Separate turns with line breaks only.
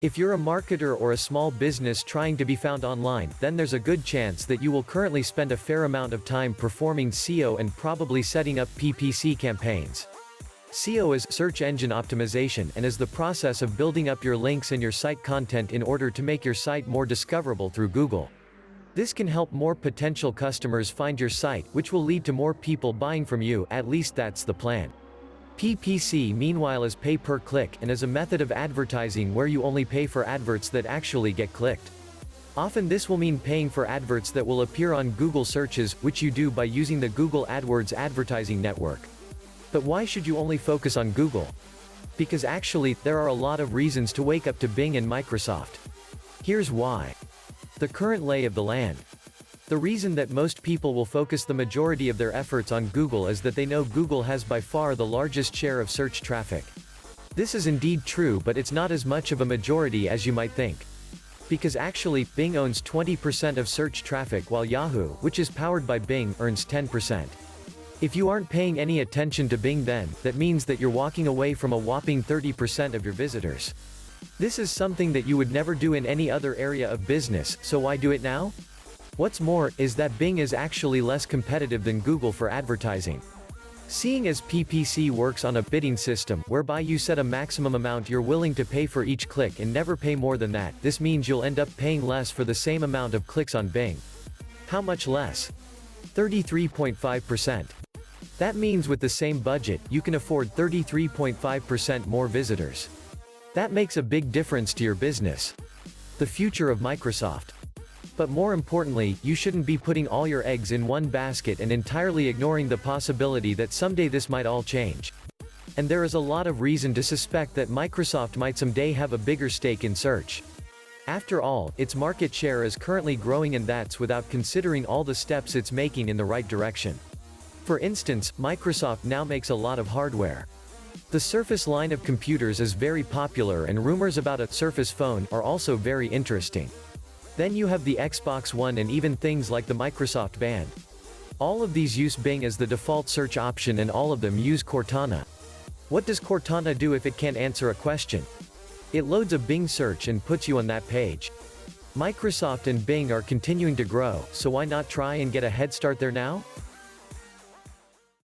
If you're a marketer or a small business trying to be found online, then there's a good chance that you will currently spend a fair amount of time performing SEO and probably setting up PPC campaigns. SEO is search engine optimization and is the process of building up your links and your site content in order to make your site more discoverable through Google. This can help more potential customers find your site, which will lead to more people buying from you, at least that's the plan. PPC meanwhile is pay per click and is a method of advertising where you only pay for adverts that actually get clicked. Often this will mean paying for adverts that will appear on Google searches, which you do by using the Google AdWords advertising network. But why should you only focus on Google? Because actually, there are a lot of reasons to wake up to Bing and Microsoft. Here's why. The current lay of the land. The reason that most people will focus the majority of their efforts on Google is that they know Google has by far the largest share of search traffic. This is indeed true, but it's not as much of a majority as you might think. Because actually, Bing owns 20% of search traffic while Yahoo, which is powered by Bing, earns 10%. If you aren't paying any attention to Bing then, that means that you're walking away from a whopping 30% of your visitors. This is something that you would never do in any other area of business, so why do it now? What's more, is that Bing is actually less competitive than Google for advertising. Seeing as PPC works on a bidding system, whereby you set a maximum amount you're willing to pay for each click and never pay more than that, this means you'll end up paying less for the same amount of clicks on Bing. How much less? 33.5%. That means with the same budget, you can afford 33.5% more visitors. That makes a big difference to your business. The future of Microsoft. But more importantly, you shouldn't be putting all your eggs in one basket and entirely ignoring the possibility that someday this might all change. And there is a lot of reason to suspect that Microsoft might someday have a bigger stake in search. After all, its market share is currently growing, and that's without considering all the steps it's making in the right direction. For instance, Microsoft now makes a lot of hardware. The Surface line of computers is very popular, and rumors about a Surface phone are also very interesting. Then you have the Xbox One and even things like the Microsoft Band. All of these use Bing as the default search option, and all of them use Cortana. What does Cortana do if it can't answer a question? It loads a Bing search and puts you on that page. Microsoft and Bing are continuing to grow, so why not try and get a head start there now?